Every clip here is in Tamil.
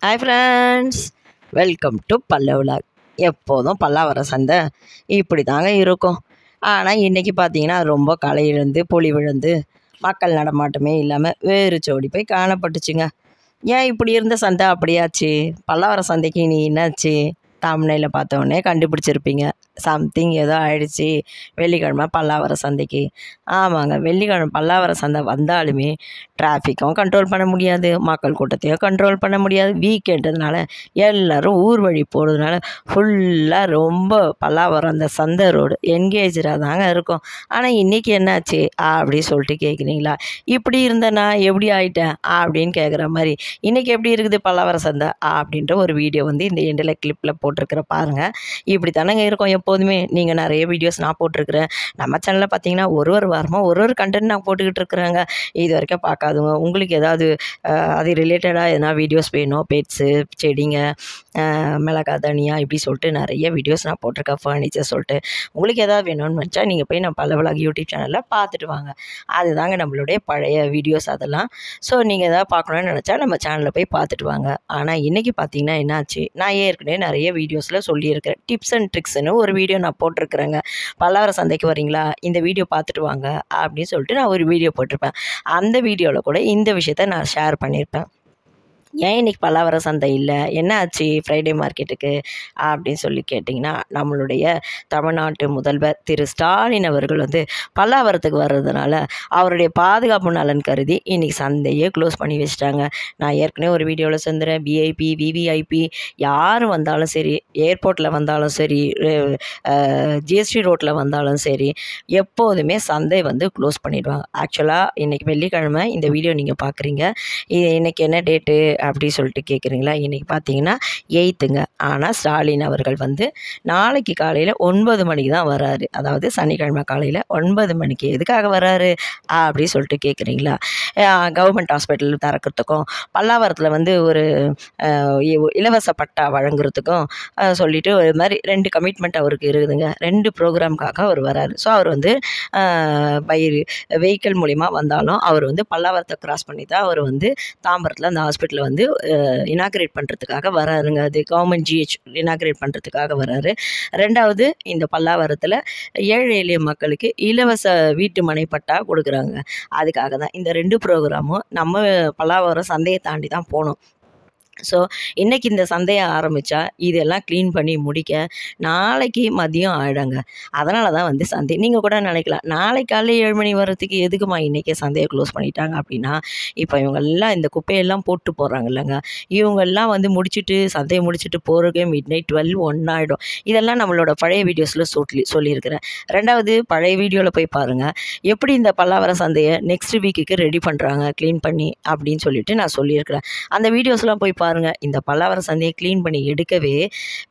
Hi friends, welcome to Pallava vlog. எப்போதும் பல்லாவரம் சந்தை இப்படி தாங்க இருக்கும். ஆனால் இன்றைக்கி பார்த்தீங்கன்னா ரொம்ப களை இழந்து பொலி விழுந்து மக்கள் நடமாட்டமே இல்லாமல் வேறு சோடி போய் காணப்பட்டுச்சுங்க. ஏன் இப்படி இருந்த சந்தை அப்படியாச்சு? பல்லாவரம் சந்தைக்கு நீ என்னாச்சு? தம்ப்நெயிலில் பார்த்தோன்னே கண்டுபிடிச்சிருப்பீங்க. சம்திங் ஏதோ ஆயிடுச்சு வெள்ளிக்கிழமை பல்லாவரம் சந்தைக்கு. ஆமாங்க, வெள்ளிக்கிழமை பல்லாவரம் சந்தை வந்தாலுமே டிராஃபிக்கும் கண்ட்ரோல் பண்ண முடியாது, மக்கள் கூட்டத்தையும் கண்ட்ரோல் பண்ண முடியாது. வீக்கெண்டுனால எல்லோரும் ஊர் வழி போகிறதுனால ஃபுல்லாக ரொம்ப பல்லாவரம் அந்த சந்தை ரோடு என்கேஜாக தாங்க இருக்கும். ஆனால் இன்றைக்கி என்னாச்சு அப்படி சொல்லிட்டு கேட்குறீங்களா? இப்படி இருந்த நான் எப்படி ஆகிட்டேன் அப்படின்னு கேட்குற மாதிரி இன்றைக்கி எப்படி இருக்குது பல்லாவரம் சந்தை அப்படின்ற ஒரு வீடியோ வந்து இந்த எண்டில் கிளிப்பில் போட்டிருக்கிற பாருங்கள். இப்படி தானேங்க இருக்கும் எப்போதுமே. நீங்கள் நிறைய வீடியோஸ் நான் போட்டிருக்கிறேன். நம்ம சேனலில் பார்த்தீங்கன்னா ஒரு வாரமாக ஒரு கண்டென்ட் நான் போட்டுக்கிட்டு இருக்கிறேங்க. இது வரைக்கும் பார்க்காதவங்க, உங்களுக்கு ஏதாவது அது ரிலேட்டடாக எதனா வீடியோஸ் வேணும், பெட்ஸு, செடிங்க, மிளகா, தனியா இப்படி சொல்லிட்டு நிறைய வீடியோஸ் நான் போட்டிருக்கேன். ஃபர்னிச்சர் சொல்லிட்டு உங்களுக்கு ஏதாவது வேணும்னு நினச்சா நீங்கள் போய் நான் பல்லவ விலாக் யூடியூப் சேனலில் பார்த்துட்டு வாங்க. அதுதாங்க நம்மளுடைய பழைய வீடியோஸ் அதெல்லாம். ஸோ நீங்கள் எதாவது பார்க்கணுன்னு நினச்சா நம்ம சேனலில் போய் பார்த்துட்டு வாங்க. ஆனால் இன்றைக்கி பார்த்தீங்கன்னா என்னாச்சு, நான் ஏற்கனவே நிறைய வீடியோஸில் சொல்லியிருக்கிறேன். டிப்ஸ் அண்ட் ட்ரிக்ஸ்னு ஒரு வீடியோ நான் போட்டிருக்கிறேங்க. பல்லாவரம் சந்தைக்கு வரீங்களா, இந்த வீடியோ பார்த்துட்டு வாங்க அப்படின்னு சொல்லிட்டு நான் ஒரு வீடியோ போட்டிருப்பேன். அந்த வீடியோவில் கூட இந்த விஷயத்த நான் ஷேர் பண்ணியிருப்பேன். ஏன் இன்றைக்கி பல்லாவரம் சந்தை இல்லை, என்ன ஆச்சு ஃப்ரைடே மார்க்கெட்டுக்கு அப்படின்னு சொல்லி கேட்டிங்கன்னா, நம்மளுடைய தமிழ்நாட்டு முதல்வர் திரு ஸ்டாலின் அவர்கள் வந்து பல்லாவரத்துக்கு வர்றதுனால அவருடைய பாதுகாப்பு நலன் கருதி இன்றைக்கி சந்தையே க்ளோஸ் பண்ணி வச்சிட்டாங்க. நான் ஏற்கனவே ஒரு வீடியோவில் சொல்கிறேன், விஐபி விவிஐபி யார் வந்தாலும் சரி, ஏர்போர்ட்டில் வந்தாலும் சரி, ஜிஎஸ்டி ரோட்டில் வந்தாலும் சரி, எப்போதுமே சந்தை வந்து க்ளோஸ் பண்ணிடுவாங்க. ஆக்சுவலாக இன்றைக்கி வெள்ளிக்கிழமை இந்த வீடியோ நீங்கள் பார்க்குறீங்க. இது இன்றைக்கி என்ன டேட்டு அப்படி சொல்லிட்டு கேட்குறீங்களா? இன்றைக்கி பார்த்தீங்கன்னா 8ங்க. ஆனால் ஸ்டாலின் அவர்கள் வந்து நாளைக்கு காலையில் 9 மணிக்கு தான் வராரு. அதாவது சனிக்கிழமை காலையில் 9 மணிக்கு. எதுக்காக வராரு அப்படி சொல்லிட்டு கேட்குறீங்களா? கவர்மெண்ட் ஹாஸ்பிட்டல் திறக்கிறதுக்கும் பல்லாவரத்தில் வந்து ஒரு இலவச பட்டா வழங்குறதுக்கும் சொல்லிவிட்டு ஒரு மாதிரி 2 கமிட்மெண்ட் அவருக்கு இருக்குதுங்க. 2 ப்ரோக்ராமுக்காக அவர் வராரு. ஸோ அவர் வந்து பை வெஹிக்கிள் மூலிமா வந்தாலும் அவர் வந்து பல்லாவரத்தை கிராஸ் பண்ணி தான் அவர் வந்து தாம்பரத்தில் அந்த ஹாஸ்பிட்டலில் வந்து இனாக்ரேட் பண்ணுறதுக்காக வராருங்க. அது கவர்மெண்ட் ஜிஹெச் இனாக்ரேட் பண்ணுறதுக்காக வராரு. 2வது, இந்த பல்லாவரத்தில் ஏழை எளிய மக்களுக்கு இலவச வீட்டு மனை பட்டா கொடுக்குறாங்க. அதுக்காக தான் இந்த 2 ப்ரோக்ராமும் நம்ம பல்லாவரம் சந்தையை தாண்டி தான் போகணும். ஸோ இன்றைக்கி இந்த சந்தையை ஆரம்பித்தா இதெல்லாம் க்ளீன் பண்ணி முடிக்க நாளைக்கு மதியம் ஆகிடுங்க. அதனால தான் வந்து சந்தை. நீங்கள் கூட நினைக்கலாம், நாளைக்கு காலையில் 7 மணி வர்றதுக்கு எதுக்குமா இன்றைக்கே சந்தையை க்ளோஸ் பண்ணிட்டாங்க அப்படின்னா, இப்போ இவங்கெல்லாம் இந்த குப்பையெல்லாம் போட்டு போடுறாங்க இல்லைங்க, இவங்கெல்லாம் வந்து முடிச்சுட்டு சந்தையை முடிச்சுட்டு போகிறதுக்கே மிட்நைட் 12, 1 ஆகிடும். இதெல்லாம் நம்மளோட பழைய வீடியோஸில் சொல்லியிருக்கிறேன். 2வது, பழைய வீடியோவில் போய் பாருங்கள், எப்படி இந்த பல்லாவரம் சந்தையை நெக்ஸ்ட் வீக்குக்கு ரெடி பண்ணுறாங்க க்ளீன் பண்ணி அப்படின்னு சொல்லிட்டு நான் சொல்லியிருக்கிறேன். அந்த வீடியோஸ்லாம் போய் பாருங்கள். இந்த பல்லாவரம் சந்தையை க்ளீன் பண்ணி எடுக்கவே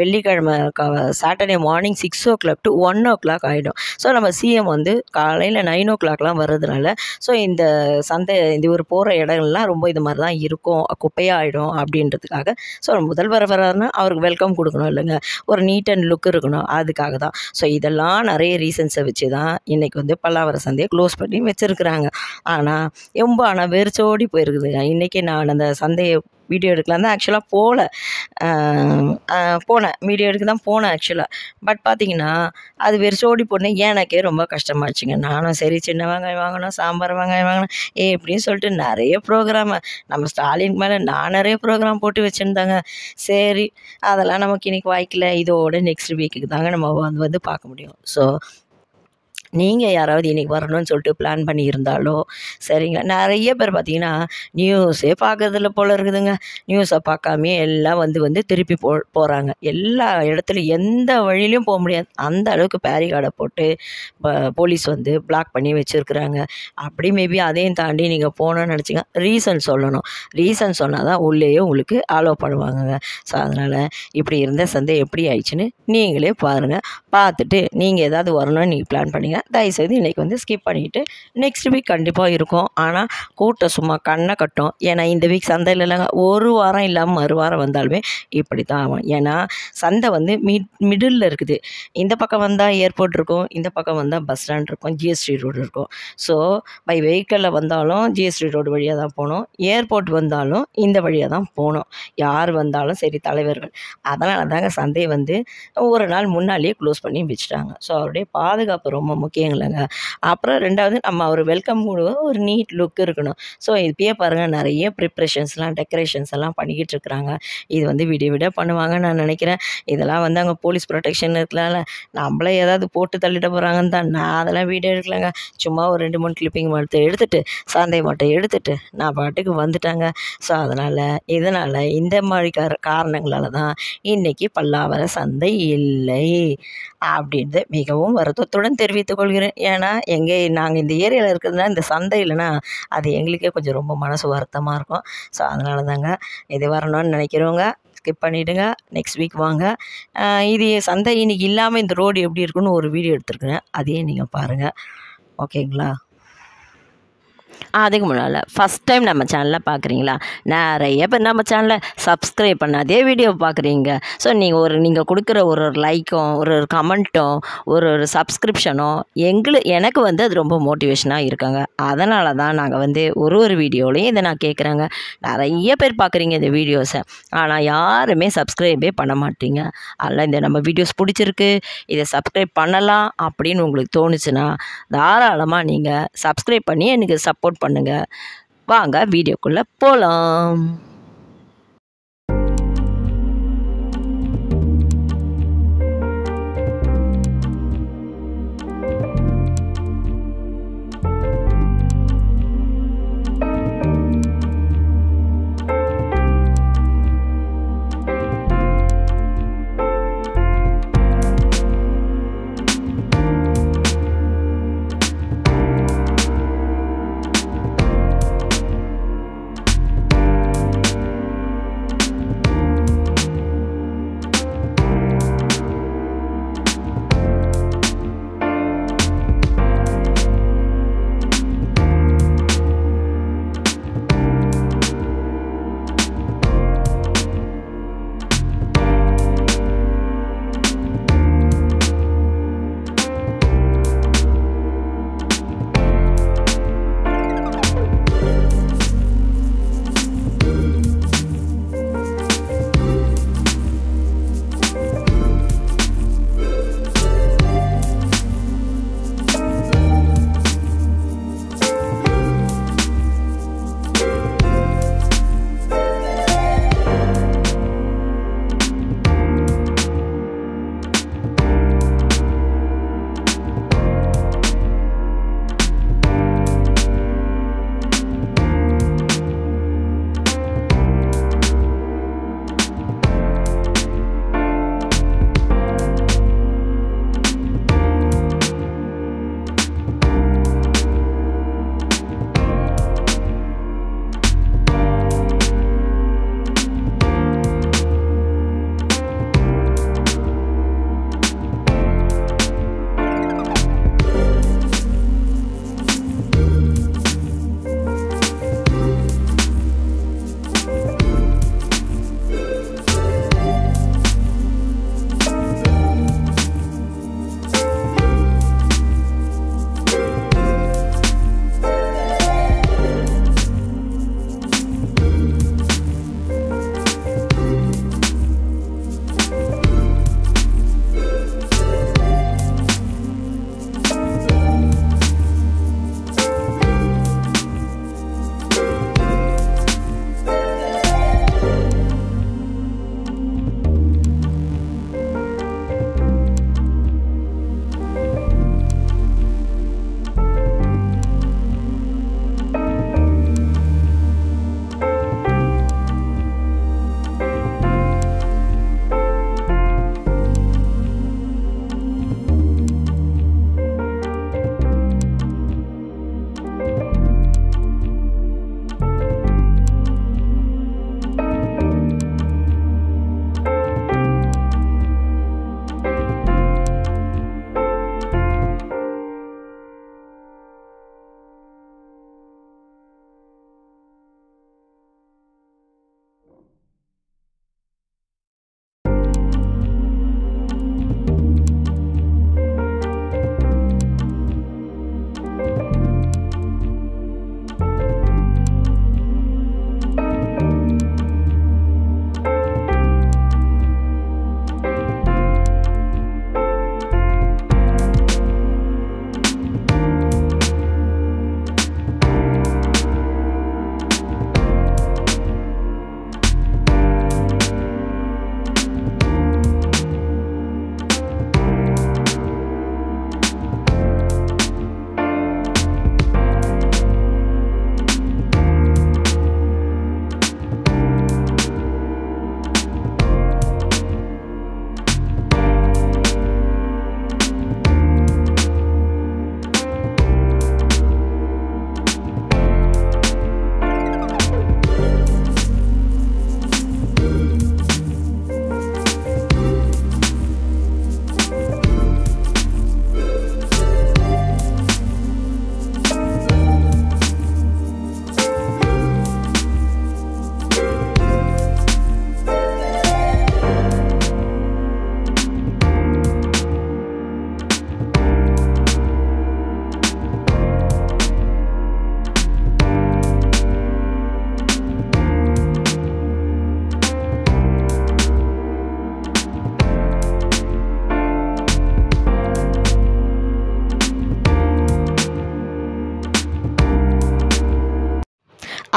வெள்ளிக்கிழமை Saturday morning 6 o'clock to 1 o'clock ஆகிடும். ஸோ நம்ம சிஎம் வந்து காலையில் 9 o'clockலாம் வர்றதுனால ஸோ இந்த சந்தை இந்த ஒரு போகிற இடங்கள்லாம் ரொம்ப இது மாதிரி தான் இருக்கும், குப்பையாக ஆகிடும் அப்படின்றதுக்காக. ஸோ முதல்வர் வர்றாருன்னா அவருக்கு வெல்கம் கொடுக்கணும் இல்லைங்க, ஒரு நீட் அண்ட் லுக் இருக்கணும், அதுக்காக தான். ஸோ இதெல்லாம் நிறைய ரீசன்ஸை வச்சு தான் இன்றைக்கி வந்து பல்லாவரம் சந்தையை க்ளோஸ் பண்ணி வச்சுருக்குறாங்க. ஆனால் வெறிச்சோடி போயிருக்குதுங்க. இன்றைக்கி நான் அந்த சந்தையை வீடியோ எடுக்கலாம் தான் ஆக்சுவலாக போனேன், வீடியோ எடுக்க தான் போனேன் ஆக்சுவலாக. பட் பார்த்திங்கன்னா அது வெறிச்சோடி போனேன். எனக்கே ரொம்ப கஷ்டமாகிடுச்சிங்க. நானும் சரி சின்ன வெங்காயம் வாங்கணும், சாம்பார் வெங்காயம் வாங்கணும் இப்படின்னு சொல்லிட்டு நிறைய ப்ரோக்ராமு நம்ம ஸ்டாலினுக்கு மேலே நான் நிறைய ப்ரோக்ராம் போட்டு வச்சுருந்தாங்க. சரி, அதெல்லாம் நமக்கு இன்றைக்கி வாய்க்கல. இதோட நெக்ஸ்ட் வீக்குக்கு தாங்க நம்ம வந்து பார்க்க முடியும். ஸோ நீங்கள் யாராவது இன்றைக்கி வரணும்னு சொல்லிட்டு பிளான் பண்ணியிருந்தாலோ சரிங்களா. நிறைய பேர் பார்த்திங்கன்னா நியூஸே பார்க்கறதில்ல போல் இருக்குதுங்க. நியூஸை பார்க்காமே எல்லாம் வந்து திருப்பி போகிறாங்க. எல்லா இடத்துலையும் எந்த வழியிலையும் போக முடியாது, அந்த அளவுக்கு பேரிகார்டை போட்டு போலீஸ் வந்து பிளாக் பண்ணி வச்சுருக்குறாங்க. அப்படி மேபி அதையும் தாண்டி நீங்கள் போகணுன்னு நினச்சிங்க, ரீசன் சொல்லணும். ரீசன் சொன்னால் தான் உள்ளேயே உங்களுக்கு அலோவ் பண்ணுவாங்கங்க. ஸோ அதனால் இப்படி இருந்த சந்தை எப்படி ஆயிடுச்சுன்னு நீங்களே பாருங்கள். பார்த்துட்டு நீங்கள் ஏதாவது வரணும்னு நீங்கள் பிளான் பண்ணிங்கன்னா நினைக்கிறேன். தயவுசெய்து இன்றைக்கி வந்து ஸ்கிப் பண்ணிவிட்டு நெக்ஸ்ட் வீக் கண்டிப்பாக இருக்கும். ஆனால் கூட்டம் சும்மா கண்ணை கட்டும். ஏன்னா இந்த வீக் சந்தையில் இல்லைங்க, ஒரு வாரம் இல்லாமல் மறுவாரம் வந்தாலுமே இப்படி தான் ஆகும். ஏன்னா சந்தை வந்து மிடில் இருக்குது. இந்த பக்கம் வந்தால் ஏர்போர்ட் இருக்கும், இந்த பக்கம் வந்தால் பஸ் ஸ்டாண்ட் இருக்கும், ஜிஎஸ்டி ரோடு இருக்கும். ஸோ பை வெஹிக்கிளில் வந்தாலும் ஜிஎஸ்டி ரோடு வழியாக தான் போகணும், ஏர்போர்ட் வந்தாலும் இந்த வழியாக தான் போகணும். யார் வந்தாலும் சரி தலைவர்கள். அதனால தாங்க சந்தையை வந்து ஒரு நாள் முன்னாலேயே க்ளோஸ் பண்ணி வச்சுட்டாங்க. ஸோ அவருடைய பாதுகாப்பு ரொம்ப முக்கியங்களங்க. அப்புறம் ரெண்டாவது நம்ம அவர் வெல்கம் கொடுக்க ஒரு நீட் லுக் இருக்கணும். ஸோ இப்பயே பாருங்கள் நிறைய ப்ரிப்ரேஷன்ஸ்லாம் டெக்கரேஷன்ஸ் எல்லாம் பண்ணிக்கிட்டு இருக்கிறாங்க. இது வந்து விட பண்ணுவாங்கன்னு நான் நினைக்கிறேன். இதெல்லாம் வந்து அங்கே போலீஸ் ப்ரொடெக்ஷன் இருக்கலாம்ல, நம்மளே ஏதாவது போட்டு தள்ளிட போகிறாங்கன்னு தான் நான் அதெல்லாம் வீடியோ எடுக்கலைங்க. சும்மா ஒரு 2-3 கிளிப்பிங் மட்டும் எடுத்துகிட்டு சந்தையை மட்டும் எடுத்துகிட்டு நான் பாட்டுக்கு வந்துட்டாங்க. ஸோ இதனால் இந்த மாதிரி காரணங்களால் தான் இன்றைக்கி பல்லாவர சந்தை இல்லை அப்படின்றது மிகவும் வருத்தத்துடன் தெரிவித்துக் கொள்கிறேன். ஏன்னா நாங்கள் இந்த ஏரியாவில் இருக்கிறதுனா இந்த சந்தை இல்லைன்னா அது எங்களுக்கே கொஞ்சம் ரொம்ப மனசு வருத்தமாக இருக்கும். ஸோ அதனால தாங்க இது வரணும்னு நினைக்கிறவங்க ஸ்கிப் பண்ணிவிடுங்க, நெக்ஸ்ட் வீக் வாங்க. இது சந்தை இன்றைக்கி இல்லாமல் இந்த ரோடு எப்படி இருக்குன்னு ஒரு வீடியோ எடுத்துருக்குறேன், அதையே நீங்கள் பாருங்கள். ஓகேங்களா? அதுக்கு முன்னால் ஃபஸ்ட் டைம் நம்ம சேனலில் பார்க்குறீங்களா? நிறைய பேர் நம்ம சேனலை சப்ஸ்கிரைப் பண்ணாதே வீடியோ பார்க்குறீங்க. ஸோ நீங்கள் கொடுக்குற ஒரு லைக்கும் ஒரு கமெண்ட்டும் ஒரு சப்ஸ்கிரிப்ஷனும் எனக்கு வந்து அது ரொம்ப மோட்டிவேஷனாக இருக்காங்க. அதனால தான் நாங்கள் வந்து ஒரு வீடியோலையும் இதை நான் கேட்குறேங்க. நிறைய பேர் பார்க்குறீங்க இந்த வீடியோஸை, ஆனால் யாருமே சப்ஸ்கிரைபே பண்ண மாட்டீங்க. அதனால் இந்த நம்ம வீடியோஸ் பிடிச்சிருக்கு, இதை சப்ஸ்கிரைப் பண்ணலாம் அப்படின்னு உங்களுக்கு தோணுச்சுன்னா தாராளமாக நீங்கள் சப்ஸ்கிரைப் பண்ணி எனக்கு சப்போர்ட் பண்ணுங்க. வாங்க வீடியோக்குள்ள போலாம்.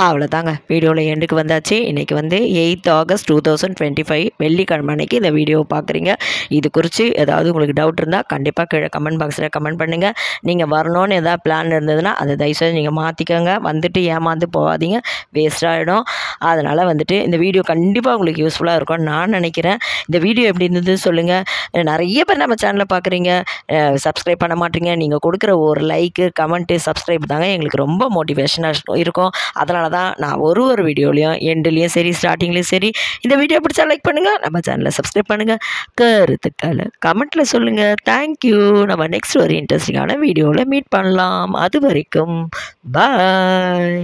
அவ்வளோதாங்க, வீடியோவில் எண்டுக்கு வந்தாச்சு. இன்றைக்கி வந்து 8th August 2025 வெள்ளிக்கிழமை அன்னைக்கு இந்த வீடியோவை பார்க்குறீங்க. இது குறித்து ஏதாவது உங்களுக்கு டவுட் இருந்தால் கண்டிப்பாக கீழே கமெண்ட் பாக்ஸில் கமெண்ட் பண்ணுங்கள். நீங்கள் வரணும்னு எதாவது பிளான் இருந்ததுன்னா அதை தயவுசெய்து நீங்கள் மாற்றிக்கோங்க. வந்துட்டு ஏமாந்து போகாதீங்க, வேஸ்ட்டாகிடும். அதனால் வந்துட்டு இந்த வீடியோ கண்டிப்பாக உங்களுக்கு யூஸ்ஃபுல்லாக இருக்கும்னு நான் நினைக்கிறேன். இந்த வீடியோ எப்படி இருந்தது சொல்லுங்கள். நிறைய பேர் நம்ம சேனலை பார்க்குறீங்க, சப்ஸ்கிரைப் பண்ண மாட்டீங்க. நீங்கள் கொடுக்குற ஒரு லைக்கு, கமெண்ட்டு, சப்ஸ்கிரைப் தாங்க எங்களுக்கு ரொம்ப மோட்டிவேஷனாக இருக்கும். அதனால தான் நான் ஒரு வீடியோலையும் எண்டுலேயும் சரி ஸ்டார்டிங்லேயும் சரி இந்த வீடியோ பிடிச்சா லைக் பண்ணுங்கள், நம்ம சேனலை சப்ஸ்கிரைப் பண்ணுங்கள், கருத்துக்களை கமெண்ட்டில் சொல்லுங்கள். தேங்க்யூ. நம்ம நெக்ஸ்ட் ஒரு இன்ட்ரெஸ்டிங்கான வீடியோவில் மீட் பண்ணலாம். அது வரைக்கும் பாய்.